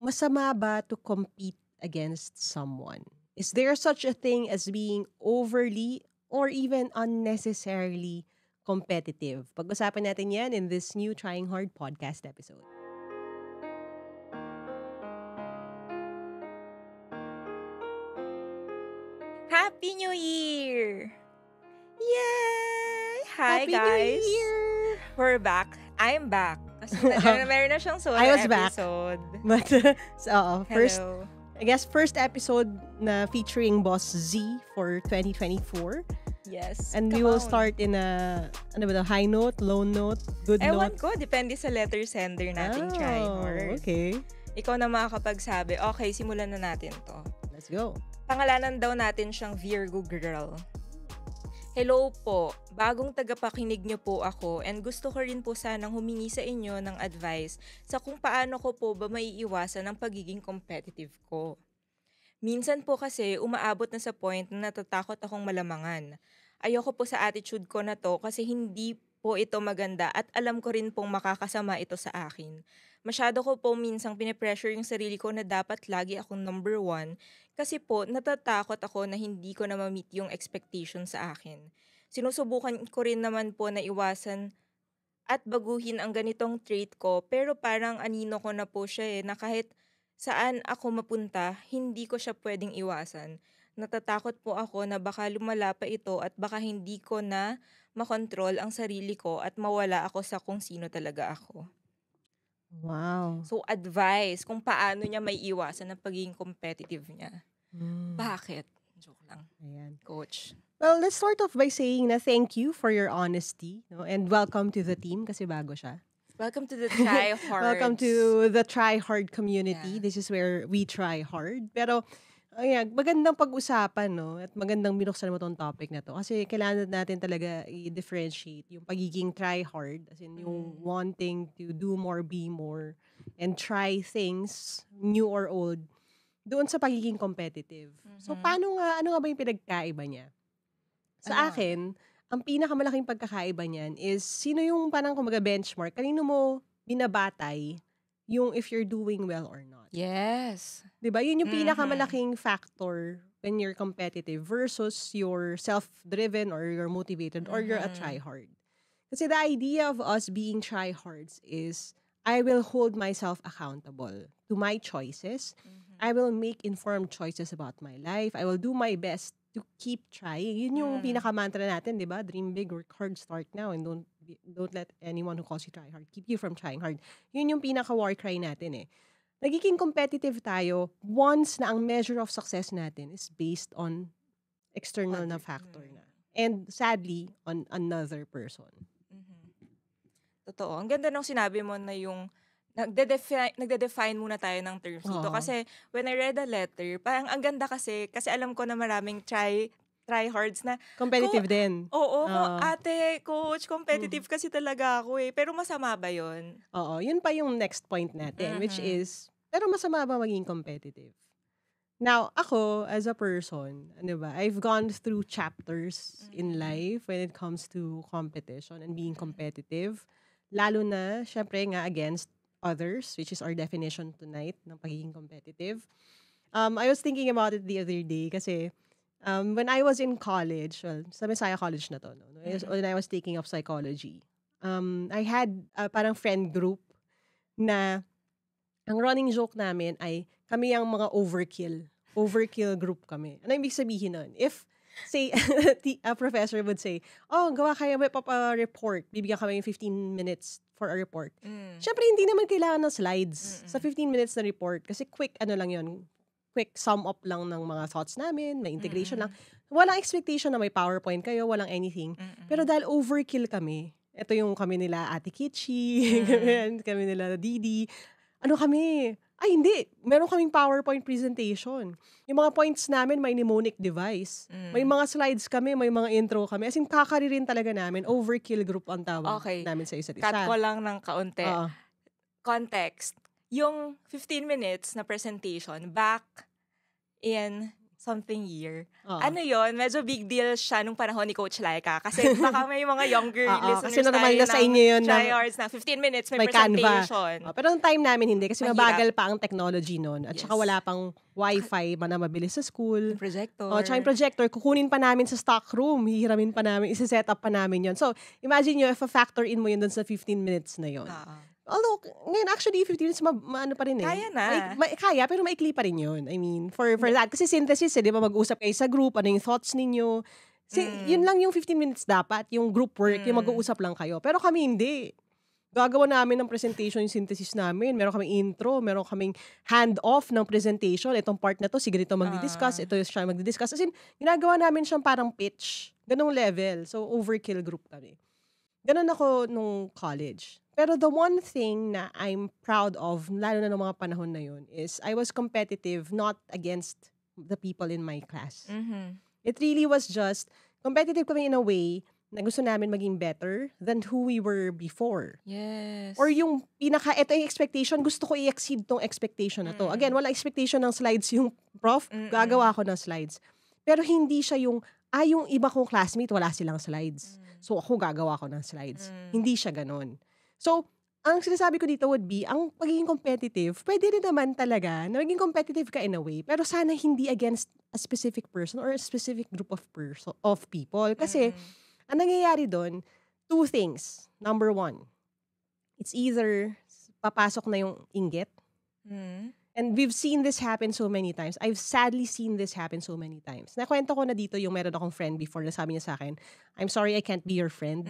masama ba to compete against someone? Is there such a thing as being overly or even unnecessarily competitive? Pag-usapan natin yan in this new Trying Hard podcast episode. Happy New Year! Yay! Hi, Happy guys! New Year! We're back. I'm back. Kasi meron na siyang solo I was episode. Back. But, first, Hello. I guess first episode na featuring Boss Z for 2024. Yes. And we will start in a, high note, low note, good Ewan note? ko, depende sa letter sender nating try hard. Okay. Ikaw na makakapagsabi, okay, simulan na natin to. Let's go. Pangalanan daw natin siyang Virgo Girl. Hello po, bagong tagapakinig niyo po ako and gusto ko rin po sanang humingi sa inyo ng advice sa kung paano ko po ba maiiwasan ang pagiging competitive ko. Minsan po kasi umaabot na sa point na natatakot akong malamangan. Ayoko po sa attitude ko na to kasi hindi po ito maganda at alam ko rin pong makakasama ito sa akin. Masyado ko po minsang pinipressure yung sarili ko na dapat lagi akong number 1 kasi po natatakot ako na hindi ko na ma-meet yung expectation sa akin. Sinusubukan ko rin naman po na iwasan at baguhin ang ganitong trait ko pero parang anino ko na po siya na kahit saan ako mapunta, hindi ko siya pwedeng iwasan. Natatakot po ako na baka lumala pa ito at baka hindi ko na makontrol ang sarili ko at mawala ako sa kung sino talaga ako. Wow. So, advice kung paano niya may iwasan ang pagiging competitive niya. Bakit? Joke lang. Ayan. Coach. Well, let's start off by saying na thank you for your honesty, no? And welcome to the team kasi bago siya. Welcome to the Try Hard. Welcome to the Try Hard community. Yeah. This is where we try hard. Pero, ayan, magandang pag-usapan, no? At magandang binuksan mo tong topic na to. Kasi kailangan natin talaga i-differentiate yung pagiging try hard, as in yung wanting to do more, be more, and try things, new or old, doon sa pagiging competitive. So, ano nga ba yung pinagkaiba niya? Sa akin, ang pinakamalaking pagkakaiba niyan is sino yung parang kumaga benchmark, kanino mo binabatay yung if you're doing well or not. Yes. 'Di ba? Yun yung pinakamalaking factor when you're competitive versus you're self-driven or you're motivated or you're a try-hard. Kasi the idea of us being try-hards is I will hold myself accountable to my choices. I will make informed choices about my life. I will do my best to keep trying. Yun yung pinaka-mantra natin, di ba? Dream big, work hard, start now, and don't let anyone who calls you try hard keep you from trying hard. Yun yung pinaka-war cry natin eh. Nagiging competitive tayo once na ang measure of success natin is based on external na factor na. And sadly, on another person. Totoo. Ang ganda nung sinabi mo na yung nagde-define muna tayo ng terms dito. Kasi when I read a letter, parang ang ganda kasi alam ko na maraming try-hards na competitive din. Oo, ate, coach, competitive kasi talaga ako eh. Pero masama ba yun? Oo, yun pa yung next point natin, which is, pero masama ba maging competitive? Now, ako, as a person, ano ba, I've gone through chapters in life when it comes to competition and being competitive. Lalo na, syempre nga, against others, which is our definition tonight ng pagiging competitive. I was thinking about it the other day kasi when I was in college, well, sa Messiah College na to, no? When I was taking up psychology, I had parang friend group na ang running joke namin ay kami ang mga overkill group kami. Ano ibig sabihin nun? If, say, a professor would say, oh, gawa kayo may report. Bibigyan kami yung 15 minutes for a report. Siyempre, hindi naman kailangan ng slides sa 15 minutes na report. Kasi quick sum up lang ng mga thoughts namin, may integration lang. Walang expectation na may PowerPoint kayo, walang anything. Pero dahil overkill kami, ito yung kami nila Ate Kichi, kami nila Didi, ay hindi, meron kaming PowerPoint presentation. Yung mga points namin may mnemonic device. May mga slides kami, may mga intro kami. As in, kakaririn talaga namin. Overkill group ang tawag namin sa isa't isa. Cut ko lang ng kaunti. Context. Yung 15 minutes na presentation, back in something year. Oo. Ano yon? Medyo big deal siya nung panahon ni Coach Laika. Kasi baka may mga younger listeners kasi normal na sa inyo yun na tryhards na 15 minutes may Canva. presentation. Pero nung time namin hindi kasi Mahirap. mabagal pa ang technology noon at saka Yes. wala pang wifi na mabilis sa school. Projector. Tsaka yung projector, kukunin pa namin sa stock room, hihiramin pa namin, isa-set up pa namin yun. So, imagine nyo if a-factor in mo yun dun sa 15 minutes na yun. Although, ngayon actually, 15 minutes, ano pa rin eh. Kaya na. Kaya, pero maikli pa rin yun. I mean, for that. Kasi synthesis, di ba, mag-usap kayo sa group, ano yung thoughts ninyo. Yun lang yung 15 minutes dapat, yung group work, yung mag-uusap lang kayo. Pero kami hindi. Gagawa namin ng presentation yung synthesis namin. Meron kaming intro, meron kaming hand-off ng presentation. Itong part na to, sige ito magdi-discuss, ito siya magdi-discuss. As in, ginagawa namin siyang parang pitch. Ganong level. So, overkill group kami. Ganon ako nung college. Pero the one thing na I'm proud of, lalo na nung mga panahon na yun, is I was competitive not against the people in my class. Mm-hmm. It really was just, competitive kami in a way na gusto namin maging better than who we were before. Yes. Or yung ito yung expectation, gusto ko i-exceed tong expectation na to. Again, wala expectation ng slides yung prof, gagawa ko ng slides. Pero hindi siya yung iba kong classmate, wala silang slides. So ako gagawa ko ng slides. Hindi siya ganun. So, ang sinasabi ko dito would be, ang pagiging competitive, pwede rin naman talaga na maging competitive ka in a way, pero sana hindi against a specific person or a specific group of people. Kasi, ang nangyayari doon, two things. Number one, it's either papasok na yung inggit. And we've seen this happen so many times. I've sadly seen this happen so many times. Nakwento ko na dito yung meron akong friend before na sabi niya sa akin, I'm sorry I can't be your friend.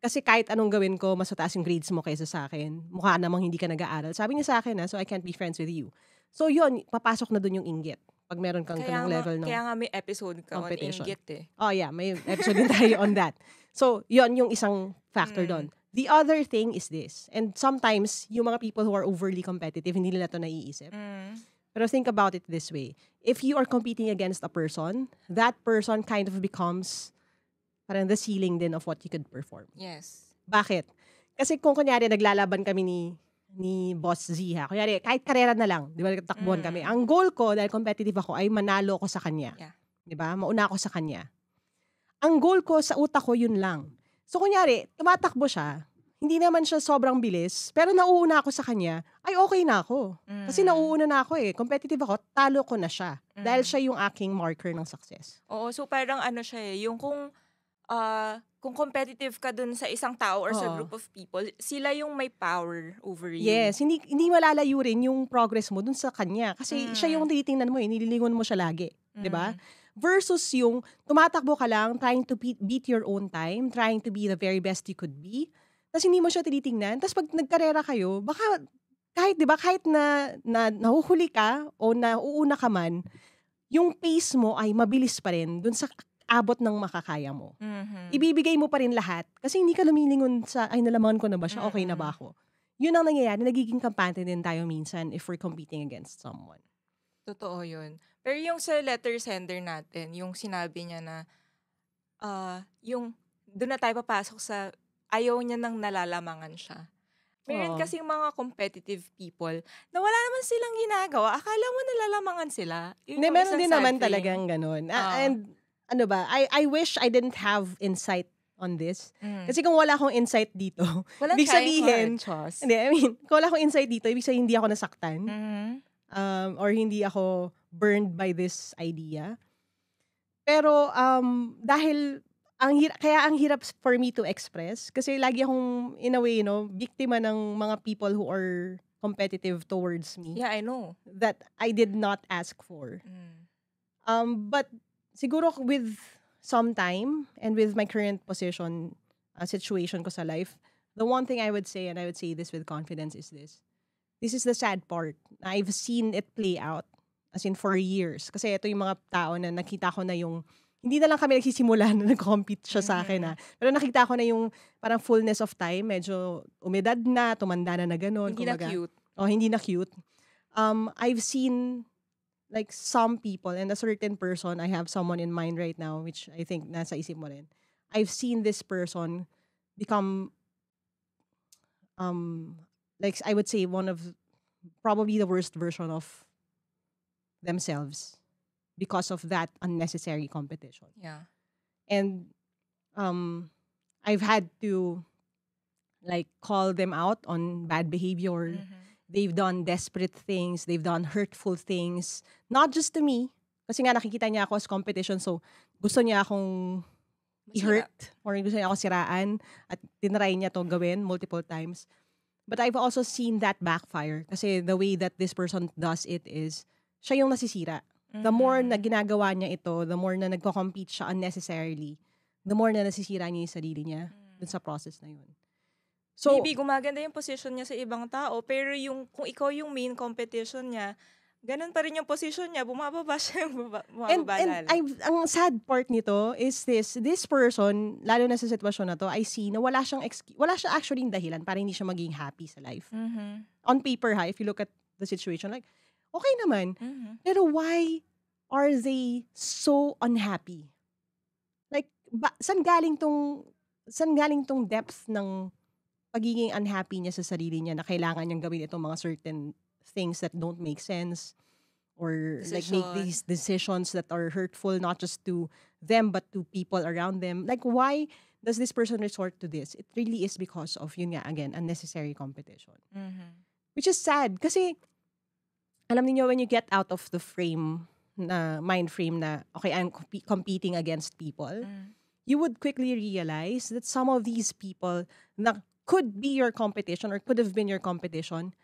Kasi kahit anong gawin ko, mas mataas yung grades mo kaysa sa akin. Mukha namang hindi ka nag-aaral. Sabi niya sa akin, so I can't be friends with you. So yun, papasok na dun yung inggit. Pag meron kang kanang level ng kaya nga may episode ka on inggit eh. Oh yeah, may episode din tayo on that. So yun yung isang factor doon. The other thing is this, and sometimes, yung mga people who are overly competitive, hindi nila ito naiisip. Pero think about it this way. If you are competing against a person, that person kind of becomes parang the ceiling din of what you could perform. Yes. Bakit? Kasi kung kunyari, naglalaban kami ni Boss Z, ha? Kunyari, kahit karera na lang, di ba, takbuhan kami. Ang goal ko, dahil competitive ako, ay manalo ko sa kanya. Yeah. Di ba? Mauna ako sa kanya. Ang goal ko, sa utak ko, yun lang. So, kunyari, tumatakbo siya, hindi naman siya sobrang bilis, pero nauuna ako sa kanya, ay okay na ako. Kasi nauuna na ako eh. Competitive ako, talo ko na siya. Dahil siya yung aking marker ng success. Oo, so parang ano siya eh, yung kung competitive ka dun sa isang tao or sa group of people, sila yung may power over you. Yes, hindi malalayo rin yung progress mo dun sa kanya. Kasi siya yung tinitingnan mo eh, nililingon mo siya lagi. 'Di ba? Versus yung tumatakbo ka lang, trying to beat your own time, trying to be the very best you could be. Tapos hindi mo siya tinitingnan. Tapos pag nagkarera kayo, baka kahit 'di ba, kahit na nahuhuli ka o nauuna ka man, yung pace mo ay mabilis pa rin dun sa abot ng makakaya mo. Ibibigay mo pa rin lahat kasi hindi ka lumilingon sa ay nalaman ko na ba siya, okay na ba ako. Yun ang nangyayari, nagiging kampante din tayo minsan if we're competing against someone. Totoo yun. Pero yung sa letter sender natin, yung sinabi niya na yung doon na tayo papasok sa ayaw niya nang nalalamangan siya. Meron kasing mga competitive people na wala naman silang ginagawa. Akala mo nalalamangan sila. Hindi, meron din naman talagang ganun. And ano ba, I wish I didn't have insight on this. Kasi kung wala akong insight dito, ibig sabihin, kung wala akong insight dito, ibig sabihin hindi ako nasaktan. Or hindi ako burned by this idea. Pero dahil kaya ang hirap for me to express kasi lagi akong in a way biktima ng mga people who are competitive towards me. Yeah, I know. That I did not ask for. But siguro with some time and with my current position, situation ko sa life, the one thing I would say, and I would say this with confidence, is this. This is the sad part. I've seen it play out as in for years. Kasi ito yung mga tao na nakita ko na yung, hindi na lang kami nagsisimula na nag-compete siya sa akin Pero nakita ko na yung parang fullness of time, medyo umedad na, tumanda na gano'n. Hindi na cute. Hindi na cute. I've seen like some people and a certain person, I have someone in mind right now, which I think nasa isip mo rin. I've seen this person become like I would say one of probably the worst version of themselves. because of that unnecessary competition. Yeah. And I've had to like call them out on bad behavior. They've done desperate things, they've done hurtful things, not just to me, kasi nga nakikita niya ako as competition, so gusto niya akong i-hurt or gusto niya ako siraan at tinry niya to gawin multiple times. But I've also seen that backfire kasi the way that this person does it is siya yung nasisira. The more na ginagawa niya ito, the more na nagko-compete siya unnecessarily, the more na nasisira niya yung sarili niya dun sa process na yun. So, maybe gumaganda yung position niya sa ibang tao, pero kung ikaw yung main competition niya, ganun pa rin yung position niya, bumababa siya yung bumababa lalo. Ang sad part nito is this person, lalo na sa sitwasyon na to, I see na wala siya actually dahilan para hindi siya maging happy sa life. On paper, if you look at the situation, like, okay naman. Pero why are they so unhappy? Like, saan galing tong depth ng pagiging unhappy niya sa sarili niya na kailangan niyang gawin itong mga certain things that don't make sense or like make these decisions that are hurtful not just to them but to people around them. Like, why does this person resort to this? It really is because of, yun nga, again, unnecessary competition. Which is sad kasi alam niyo when you get out of the mind frame na okay, I'm competing against people, you would quickly realize that some of these people na could be your competition or could have been your competition,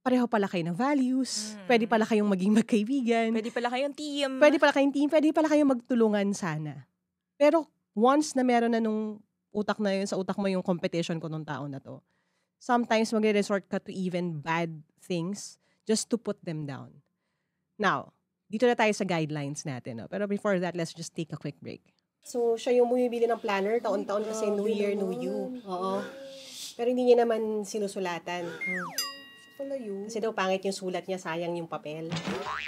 pareho pala kayo ng values, pwede pala kayong maging magkaibigan, pwede pala kayong team, pwede pala kayong magtulungan sana. Pero once na meron na nung sa utak mo yung competition ko nung tao na to, sometimes magre-resort ka to even bad things just to put them down. Now, dito na tayo sa guidelines natin. No? Pero before that, let's just take a quick break. So, siya yung bumibili ng planner taon-taon kasi New Year, New You. Oo. Pero hindi niya naman sinusulatan. Kasi daw pangit yung sulat niya, sayang yung papel.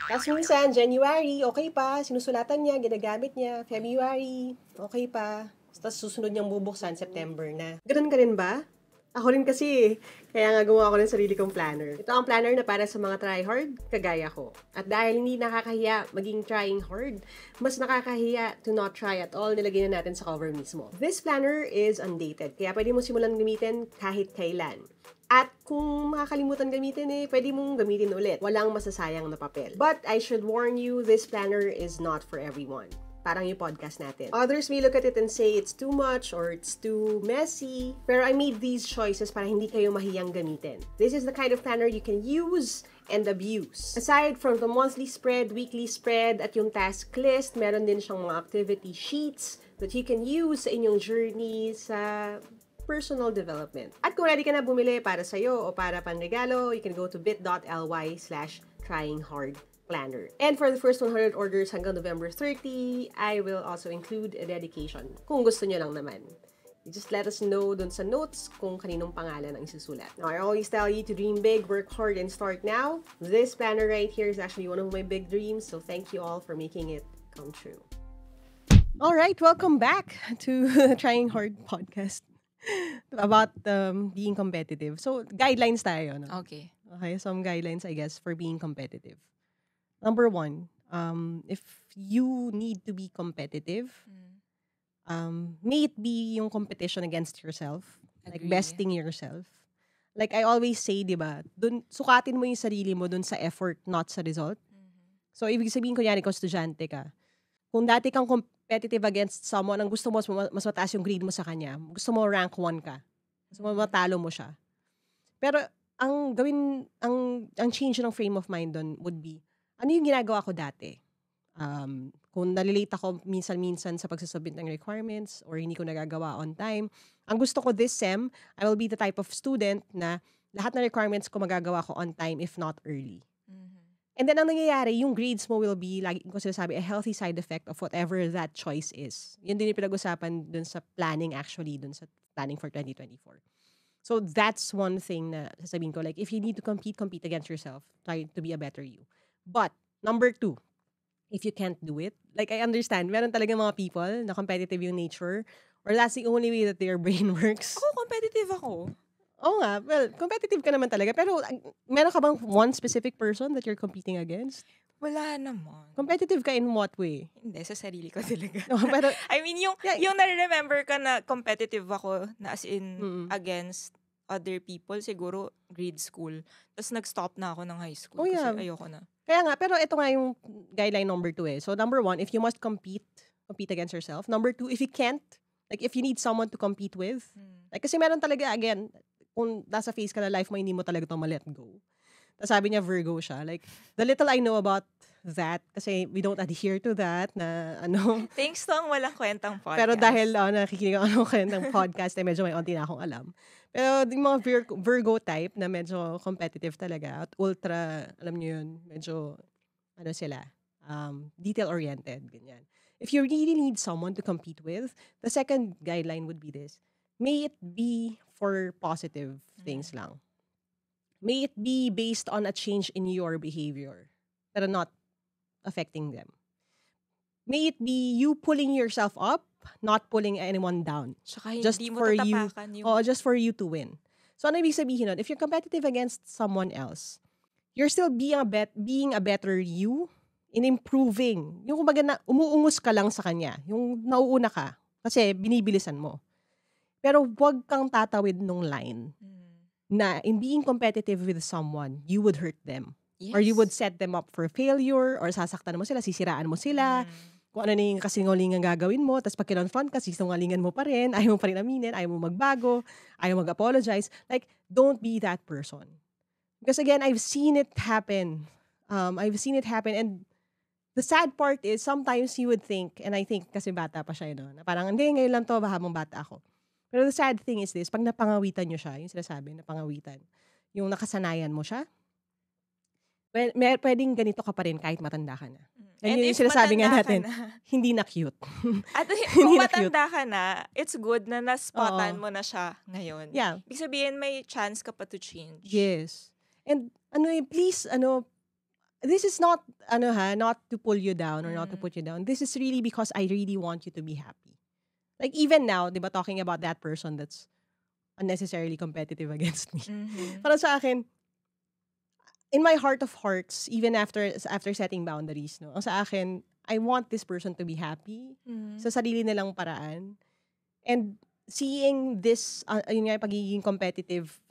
Tapos minsan, January, okay pa, sinusulatan niya, ginagamit niya. February, okay pa. Tapos susunod niyang bubuksan, September na. Ganun ka rin ba? Ako rin kasi, kaya nga gumawa ko ng sarili kong planner. Ito ang planner na para sa mga try-hard, kagaya ko. At dahil hindi nakakahiya maging trying hard, mas nakakahiya to not try at all, nilagay na natin sa cover mismo. This planner is undated, kaya pwede mo simulan gamitin kahit kailan. At kung makakalimutan gamitin pwede mong gamitin ulit. Walang masasayang na papel. But I should warn you, this planner is not for everyone. Parang yung podcast natin. Others may look at it and say it's too much or it's too messy. Pero I made these choices para hindi kayo mahiyang gamitin. This is the kind of planner you can use and abuse. Aside from the monthly spread, weekly spread, at yung task list, meron din siyang mga activity sheets that you can use sa inyong journey sa personal development. At kung ready ka na bumili para sa'yo o para panregalo, you can go to bit.ly/tryinghardplanner. And for the first 100 orders hanggang November 30, I will also include a dedication kung gusto nyo lang naman. You just let us know dun sa notes kung kaninong pangalan ang isusulat. Now, I always tell you to dream big, work hard, and start now. This planner right here is actually one of my big dreams, so thank you all for making it come true. All right, welcome back to Trying Hard podcast about being competitive. So, guidelines tayo. No? Okay, some guidelines, I guess, for being competitive. Number one, if you need to be competitive, may it be yung competition against yourself, like besting yourself. Like I always say, di ba, sukatin mo yung sarili mo dun sa effort, not sa result. So, ibig sabihin ko yan, kung estudyante ka, kung dati kang competitive against someone, ang gusto mo, mas mataas yung grade mo sa kanya, gusto mo rank 1 ka, gusto mo matalo mo siya. Pero, ang change ng frame of mind dun would be, ano yung ginagawa ko dati? Kung nalilate ako minsan-minsan sa pagsasubmit ng requirements or hindi ko nagagawa on time, ang gusto ko this SEM, I will be the type of student na lahat ng requirements ko magagawa ko on time if not early. And then, ang nangyayari, yung grades mo will be, lagi ko sinasabi, a healthy side effect of whatever that choice is. Yun din yung pinag-usapan dun sa planning actually, dun sa planning for 2024. So, that's one thing na sasabihin ko. Like, if you need to compete against yourself. Try to be a better you. But, number 2, if you can't do it, like I understand, meron talaga mga people na competitive yung nature or that's the only way that their brain works. Ako, competitive ako. Oo nga, well, competitive ka naman talaga. Pero meron ka bang one specific person that you're competing against? Wala naman. Competitive ka in what way? Hindi, sa sarili ko talaga. No, pero, I mean, yung nare-remember ka na competitive ako, na as in, against other people, siguro, grade school. Tapos nag-stop na ako ng high school kasi ayoko na. Kaya nga, pero ito nga yung guideline number 2 eh. So, number 1, if you must compete against yourself. Number 2, if you can't, like, if you need someone to compete with, like, kasi meron talaga, again, kung nasa phase ka na life mo, hindi mo talaga ito ma-let go. Sabi niya Virgo siya. Like, the little I know about that, kasi we don't adhere to that, na ano. Thanks to ang walang kwentang podcast. Pero dahil nakikinig ako ng podcast, eh, medyo may onti na akong alam. Pero yung mga Virgo type na medyo competitive talaga, at ultra, alam niyo yun, medyo, ano sila, detail-oriented, ganyan. If you really need someone to compete with, the second guideline would be this. May it be for positive things lang. May it be based on a change in your behavior, pero not affecting them. May it be you pulling yourself up, not pulling anyone down. Saka hindi mo tatapakan yung... just for you to win. So, ano ibig sabihin nun? If you're competitive against someone else, you're still being a better you in improving. Yung kumbaga na umuungus ka lang sa kanya. Yung nauuna ka. Kasi binibilisan mo. Pero wag kang tatawid nung line. Na in being competitive with someone, you would hurt them. Yes. Or you would set them up for failure, or sasaktan mo sila, sisiraan mo sila, kung ano na yung kasinungalingan gagawin mo, tapos pag kinonfront ka, sisinungalingan mo pa rin, ayaw mo pa rin aminin, ayaw mo magbago, ayaw mo mag-apologize. Like, don't be that person. Because again, I've seen it happen. And the sad part is, sometimes you would think, and I think kasi bata pa siya, na parang, hindi, ngayon lang to, habang bata ako. Pero the sad thing is this, pag napangawitan nyo siya, yung sinasabi, napangawitan, yung nakasanayan mo siya, pwedeng ganito ka pa rin kahit matanda ka na. And yung sinasabi nga natin, hindi na cute. At kung matanda ka na, it's good na naspotan mo na siya ngayon. Yeah. Ibig sabihin, may chance ka pa to change. Yes. And please, this is not, not to pull you down or not to put you down. This is really because I really want you to be happy. Like, even now, di ba, talking about that person that's unnecessarily competitive against me. Para sa akin, in my heart of hearts, even after setting boundaries, ang sa akin, I want this person to be happy sa sarili nilang paraan. And seeing this, yun nga, pagiging competitive,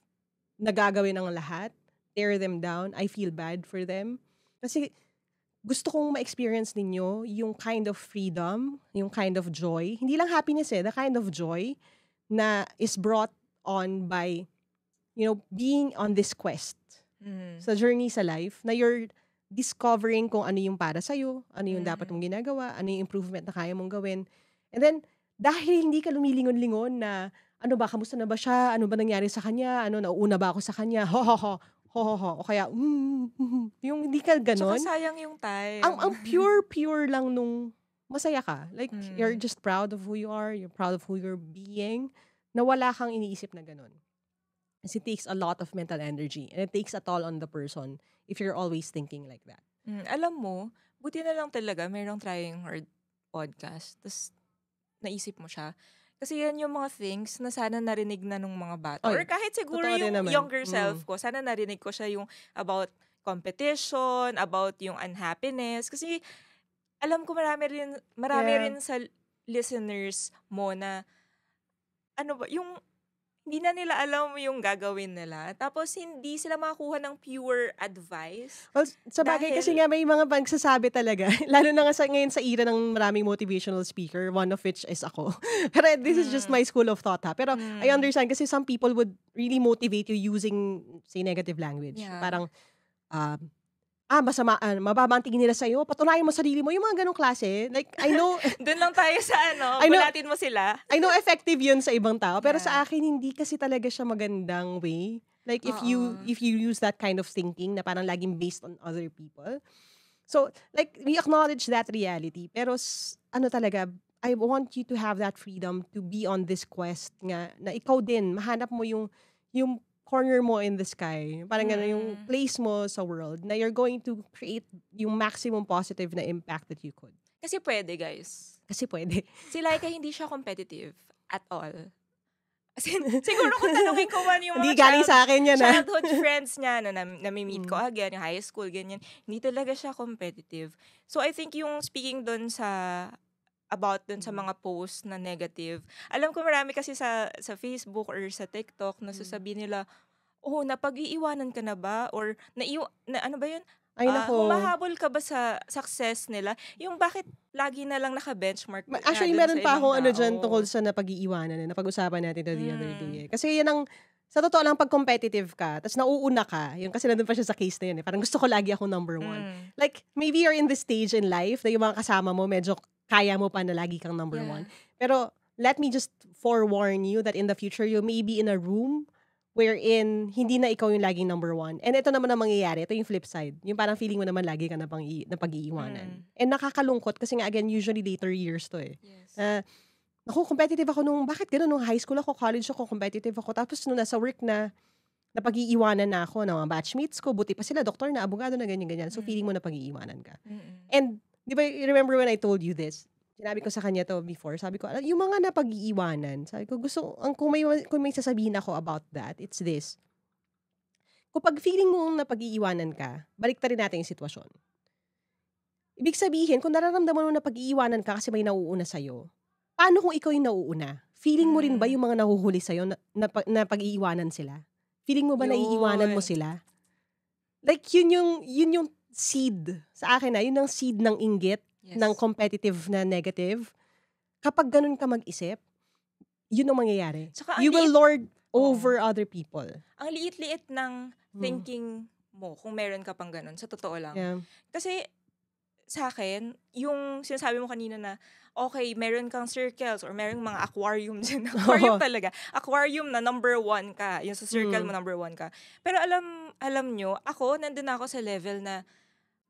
nagagawin ng lahat, tear them down, I feel bad for them. Kasi, gusto kong ma-experience ninyo yung kind of freedom, yung kind of joy. Hindi lang happiness the kind of joy na is brought on by, being on this quest. Sa journey sa life, na you're discovering kung ano yung para sa'yo, ano yung dapat mong ginagawa, ano yung improvement na kaya mong gawin. And then, dahil hindi ka lumilingon-lingon na, ano ba, kamusta na ba siya, ano ba nangyari sa kanya, nauuna ba ako sa kanya, ho. O kaya, yung hindi ka ganon. Tsaka sayang yung time. Ang pure lang nung masaya ka. Like, you're just proud of who you are, you're proud of who you're being, na wala kang iniisip na ganon. Kasi it takes a lot of mental energy, and it takes a toll on the person if you're always thinking like that. Alam mo, buti na lang talaga, mayroong Trying Hard podcast, tapos naisip mo siya. Kasi yan yung mga things na sana narinig na nung mga bata. Or kahit siguro yung younger self ko, sana narinig ko siya yung about competition, about yung unhappiness. Kasi alam ko marami rin sa listeners mo na, yung hindi na nila alam yung gagawin nila. Tapos, hindi sila makakuha ng pure advice. Well, sa bagay kasi nga may mga pagsasabi talaga. Lalo na nga ngayon sa era ng maraming motivational speaker, one of which is ako. Pero this is just my school of thought, ha. Pero I understand kasi some people would really motivate you using, say, negative language. Yeah. Parang, masama, mababa ang tingin nila sa'yo, patunayan mo sarili mo, yung mga ganong klase. Like, I know... Doon lang tayo sa bulatin mo sila. I know effective yun sa ibang tao, pero sa akin, hindi kasi talaga siya magandang way. Like, if you use that kind of thinking na parang laging based on other people. So, like, we acknowledge that reality, pero talaga, I want you to have that freedom to be on this quest nga, na ikaw din, mahanap mo yung corner mo in the sky. Parang gano'n yung place mo sa world na you're going to create yung maximum positive na impact that you could. Kasi pwede, guys. Kasi pwede. Si Laika hindi siya competitive at all. As in, siguro kung tanungin ko man yung Hindi mga galing sa akin yan, childhood friends niya na nami-meet ko again, yung high school, ganyan, hindi talaga siya competitive. So, I think yung speaking dun about dun sa mga posts na negative, alam ko marami kasi sa Facebook or sa TikTok na sasabihin nila, oh, napag-iiwanan ka na ba? Or ano ba yun? Ay, nako. Humahabol ka ba sa success nila? Yung bakit lagi na lang naka-benchmark Actually, dun meron sa pa ibang akong dyan tao. tungkol sa napag-iiwanan napag-usapan natin the other day. Kasi yan sa totoo lang, pag competitive ka, tapos nauuna ka, yung kasi nandun pa siya sa case na yun parang gusto ko lagi ako number one. Like, maybe you're in the stage in life na yung mga kasama mo, medyo kaya mo pa na lagi kang number one. Pero, let me just forewarn you that in the future, you may be in a room wherein hindi na ikaw yung laging number one. And ito naman ang mangyayari. Ito yung flip side. Yung parang feeling mo naman lagi ka na pag-iiwanan. And nakakalungkot kasi nga again, usually later years to Yes. Ako, competitive ako bakit gano'n? Nung high school ako, college ako, competitive ako. Tapos nung nasa work na, napag-iiwanan na ako ng mga batchmates ko. Buti pa sila, doktor na, abogado na, ganyan-ganyan. So, feeling mo napag-iiwanan ka. And, di ba, you remember when I told you this? Sinabi ko sa kanya to before. Sabi ko, yung mga napag-iiwanan, sabi ko, kung may sasabihin ako about that, it's this. Kapag feeling mo napag-iiwanan ka, baliktarin natin yung sitwasyon. Ibig sabihin, kung nararamdaman mo napag-iiwanan ka kasi may nauuna sa'yo, paano kung ikaw yung nauuna? Feeling mo rin ba yung mga nahuhuli sa'yo na pag-iiwanan sila? Feeling mo ba naiiwanan mo sila? Like, yun yung seed. Sa akin yun ang seed ng inggit, ng competitive na negative. Kapag ganun ka mag-isip, yun ang mangyayari. Saka, you will lord over other people. Ang liit-liit ng thinking mo kung meron ka pang ganun. Sa totoo lang. Yeah. Kasi, sa akin, yung sinasabi mo kanina na, okay, meron kang circles or meron mga aquarium dyan. Aquarium talaga. Aquarium na number 1 ka. Yung sa circle mo, number 1 ka. Pero alam nyo, ako, nandun ako sa level na,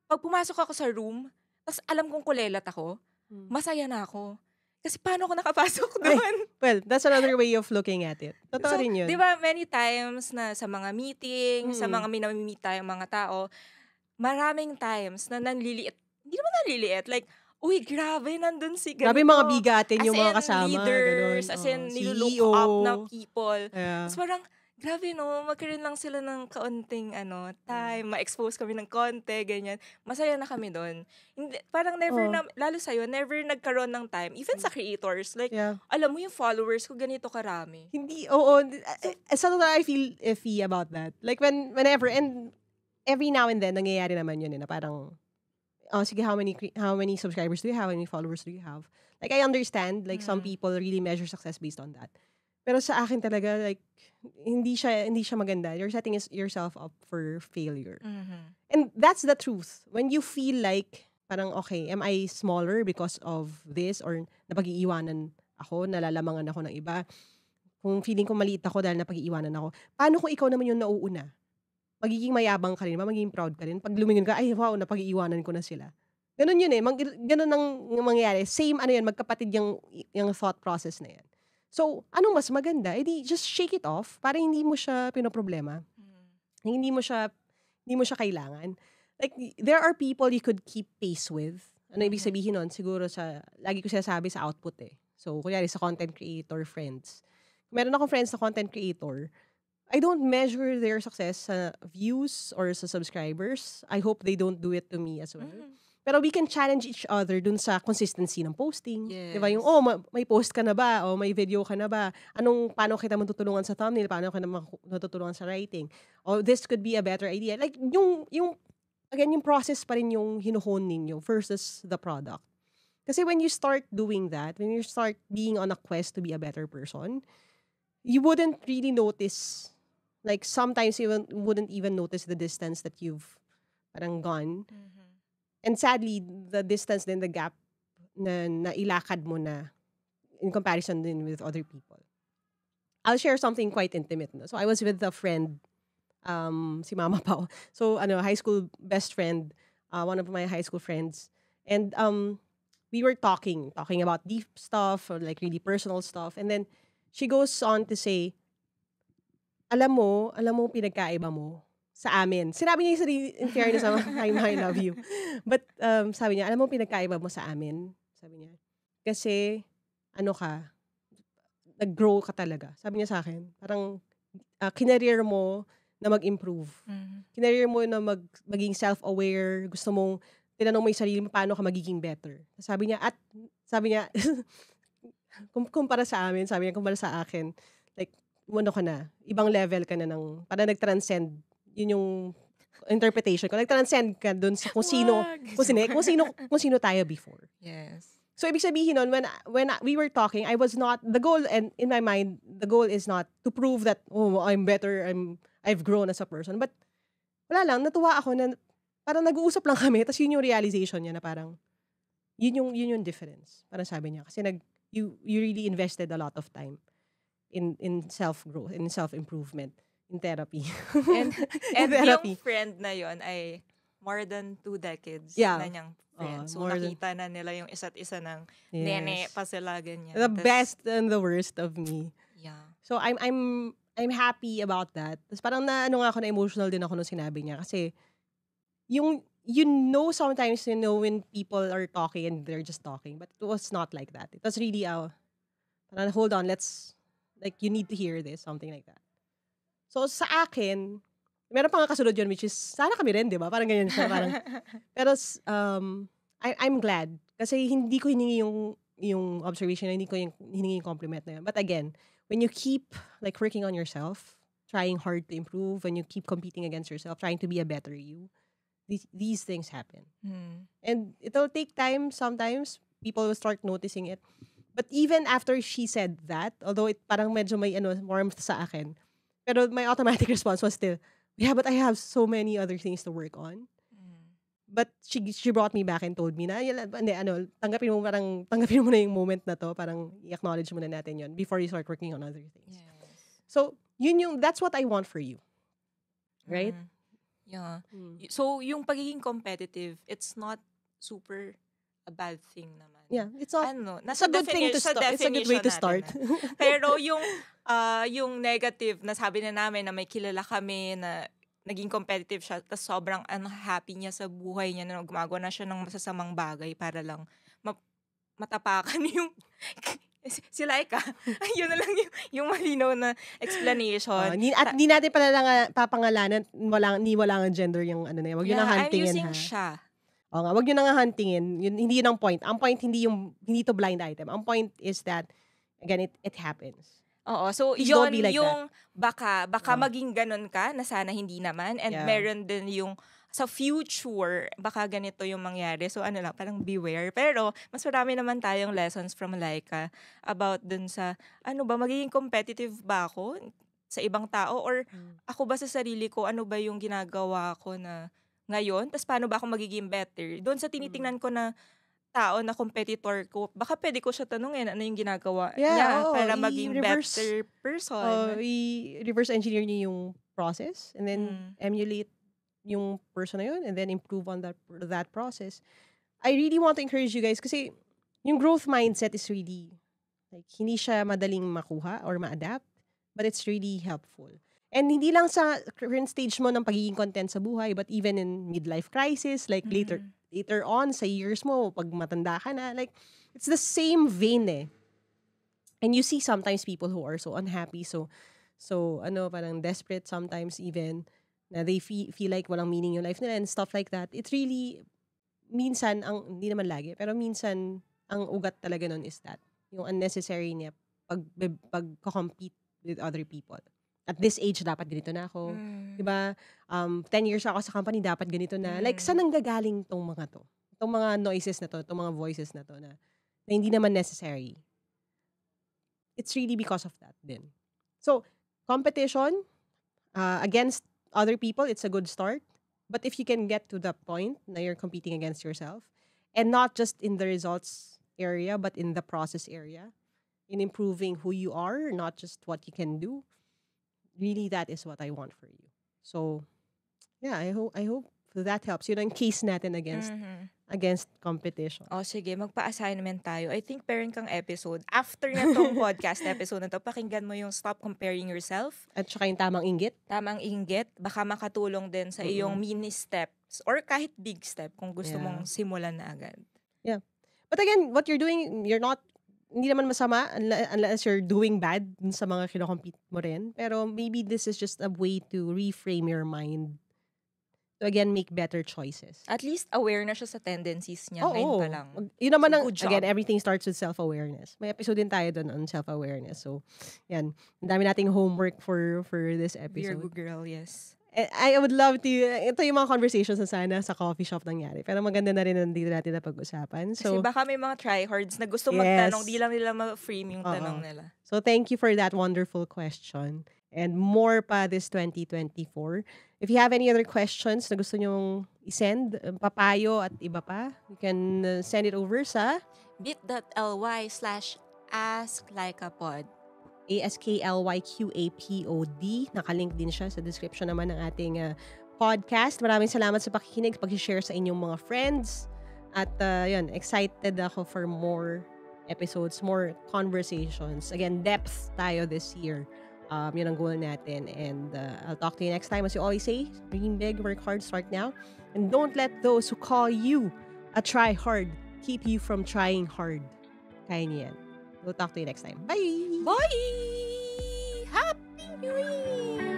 pag pumasok ako sa room, tas alam kong kulelat ako, masaya na ako. Kasi paano ako nakapasok doon? Well, that's another way of looking at it. Totoo rin yun. Di ba, many times na sa mga meeting, sa mga minamimit tayong mga tao, maraming times na nanliliit. Hindi naman nanliliit. Like, uy, grabe, nandun si ganito. Grabe mga bigatin yung mga kasama. Leaders, as in, nilulook up na people. Yeah. Tapos parang, grabe no, magkaroon lang sila ng kaunting time, ma-expose kami ng konti, ganyan. Masaya na kami doon. Parang never lalo sa'yo, never nagkaroon ng time. Even sa creators, like, alam mo yung followers ko, ganito karami. Hindi, sa totoo, I feel iffy about that. Like, whenever, and every now and then, nangyayari naman yun na parang, sige, how many subscribers do you have? How many followers do you have? Like, I understand, like, some people really measure success based on that. Pero sa akin talaga, like, hindi siya maganda. You're setting yourself up for failure. And that's the truth. When you feel like, parang, okay, am I smaller because of this? Or napag-iiwanan ako, nalalamangan ako ng iba? Kung feeling ko maliit ako dahil napag-iiwanan ako, paano kung ikaw naman yung nauuna? Magiging mayabang ka rin ba? Magiging proud ka rin? Pag lumingon ka, ay wow, napag-iiwanan ko na sila. Ganun yun ganun ang mangyayari. Same magkapatid yung thought process na yan. So, anong mas maganda? Edi just shake it off para hindi mo siya pinoproblema. Hindi mo siya kailangan. Like, there are people you could keep pace with. Ano ibig sabihin nun? Siguro lagi ko sinasabi sa output So, kunyari sa content creator friends. Meron akong friends na content creator. I don't measure their success sa views or sa subscribers. I hope they don't do it to me as well. Pero we can challenge each other dun sa consistency ng posting. Yes. Diba? Yung, may post ka na ba? O may video ka na ba? Paano kita matutulungan sa thumbnail? Paano kita matutulungan sa writing? O this could be a better idea. Like, yung process pa rin yung hinuhone ninyo versus the product. Kasi when you start doing that, when you start being on a quest to be a better person, you wouldn't really notice, like, sometimes you wouldn't even notice the distance that you've parang gone. And sadly, the distance then the gap na ilakad mo na in comparison din with other people. I'll share something quite intimate. No? So I was with a friend, si Mama Pao. So high school best friend, one of my high school friends. And we were talking about deep stuff or like really personal stuff. And then she goes on to say, alam mo pinagkaiba mo sa amin. Sinabi niya in fairness, I love you. But sabi niya, alam mo pinagkaiba mo sa amin? Sabi niya. Kasi, nag-grow ka talaga. Sabi niya sa akin, parang kinareer mo na mag-improve. Kinareer mo na maging self-aware. Gusto mong, tinanong mo yung sarili mo, paano ka magiging better. Sabi niya, kumpara sa amin, sabi niya, kumpara sa akin, like, ano ka na, ibang level ka na ng, parang nag-transcend. Yun yung interpretation ko. Nag-transcend ka dun sa kung sino tayo before. Yes. So, ibig sabihin nun, when we were talking, I was not, the goal, and in my mind, the goal is not to prove that, oh, I'm better, I've grown as a person. But, wala lang, natuwa ako na, parang nag-uusap lang kami, tapos yun yung realization niya na parang, yun yung difference. Parang sabi niya, kasi you really invested a lot of time in self-growth, in self-improvement, in therapy. And therapy. yung friend na yon ay more than 2 decades Yeah. na niyang friend. So, nakita na nila yung isa't isa ng Yes. nene pa sila, ganyan. The best and the worst of me. Yeah. So, I'm happy about that. Tapos parang na emotional din ako nung sinabi niya. Kasi, sometimes, when people are talking and they're just talking. But it was not like that. It was really, parang, hold on, you need to hear this. Something like that. So, sa akin, meron pa nga kasunod yun, which is, sana kami rin, di ba? Parang ganyan siya. Parang, pero, I'm glad. Kasi hindi ko hiningi yung observation, hindi ko hiningi yung compliment na yun. But again, when you keep, working on yourself, trying hard to improve, when you keep competing against yourself, trying to be a better you, these things happen. And it'll take time sometimes. People will start noticing it. But even after she said that, although it parang medyo may warmth sa akin, pero my automatic response was still, yeah, but I have so many other things to work on. But she brought me back and told me na, tanggapin mo na yung moment na to, parang i-acknowledge mo na natin yun before you start working on other things. Yes. So, that's what I want for you. Right? Yeah. So, yung pagiging competitive, it's not super a bad thing naman. Yeah, it's not. Nasa It's a good thing to start. It's a good way to start. Pero yung negative, nasabi na namin na may kilala kami na naging competitive siya, tapos sobrang happy niya sa buhay niya na gumagawa na siya ng masasamang bagay para lang matapakan yung si Laika. Yun na lang yung malinaw na explanation. At di natin pala lang papangalanan, wala nga gender yung wag yun ang huntingin. I'm using siya. Oo nga, wag yun ang huntingin. Hindi yun ang point. Ang point, hindi to blind item. Ang point is that, again, it happens. Oo, so Please yun don't be like yung baka maging ganun ka na sana hindi naman, and meron din yung sa future baka ganito yung mangyari. So parang beware. Pero mas marami naman tayong lessons from Laika about dun sa magiging competitive ba ako sa ibang tao, or ako ba sa sarili ko, ano ba yung ginagawa ko na ngayon, tas paano ba ako magiging better? Doon sa tinitingnan ko na tao na competitor ko, baka pwede ko siya tanungin ano yung ginagawa niya para maging better person. I-reverse engineer niyo yung process and then emulate yung person na yun and then improve on that process. I really want to encourage you guys kasi yung growth mindset is really, hindi siya madaling makuha or ma-adapt, but it's really helpful. And hindi lang sa current stage mo ng pagiging content sa buhay, but even in midlife crisis, later on, sa years mo, pag matanda ka na, it's the same vein eh. And you see sometimes people who are so unhappy, so parang desperate sometimes even, na they feel like walang meaning yung life nila and stuff like that. It's really, minsan, hindi naman lagi, pero minsan, ang ugat talaga nun is that, yung unnecessary niya, pag-compete with other people. At this age, dapat ganito na ako. Diba? 10 years ako sa company, dapat ganito na. Saan nanggagaling tong mga to? Itong mga noises na to, itong mga voices na to, na hindi naman necessary. It's really because of that din. So, competition, against other people, it's a good start. But if you can get to the point na you're competing against yourself, and not just in the results area, but in the process area, in improving who you are, not just what you can do, really, that is what I want for you. So, yeah, I hope that helps. Yun ang case natin against competition. O, sige, magpa-assignment tayo. I think meron kang episode. After na tong podcast episode na to, pakinggan mo yung Stop Comparing Yourself. At saka yung tamang inggit. Tamang inggit. Baka makatulong din sa iyong mini steps or kahit big step kung gusto mong simulan na agad. Yeah. But again, what you're doing, you're not hindi naman masama unless you're doing bad dun sa mga kinocompete mo rin. Pero maybe this is just a way to reframe your mind to again make better choices. At least aware na siya sa tendencies niya ngayon pa lang. Yun naman So, good job. again, everything starts with self-awareness. May episode din tayo dun on self-awareness. So, yan. Ang dami nating homework for this episode. Virgo girl, yes. I would love to, ito yung mga conversations na sana sa coffee shop nangyari. Pero maganda na rin nandito natin na pag-usapan. Kasi So, baka may mga tryhards na gusto Yes. magtanong, di lang nila ma-frame yung tanong nila. so thank you for that wonderful question. And more pa this 2024. If you have any other questions na gusto nyong isend, papayo at iba pa, you can send it over sa bit.ly/asklikeapod. ASKLYQAPOD. Nakalink din siya sa description naman ng ating podcast. Maraming salamat sa pakikinig, pag-share sa inyong mga friends. At yun, excited ako for more episodes, more conversations. Again, depth tayo this year. Yun ang goal natin. And I'll talk to you next time. As you always say, dream big, work hard, start now. And don't let those who call you a try hard keep you from trying hard. Kaya niyo yan. We'll talk to you next time. Bye! Bye! Happy New Year!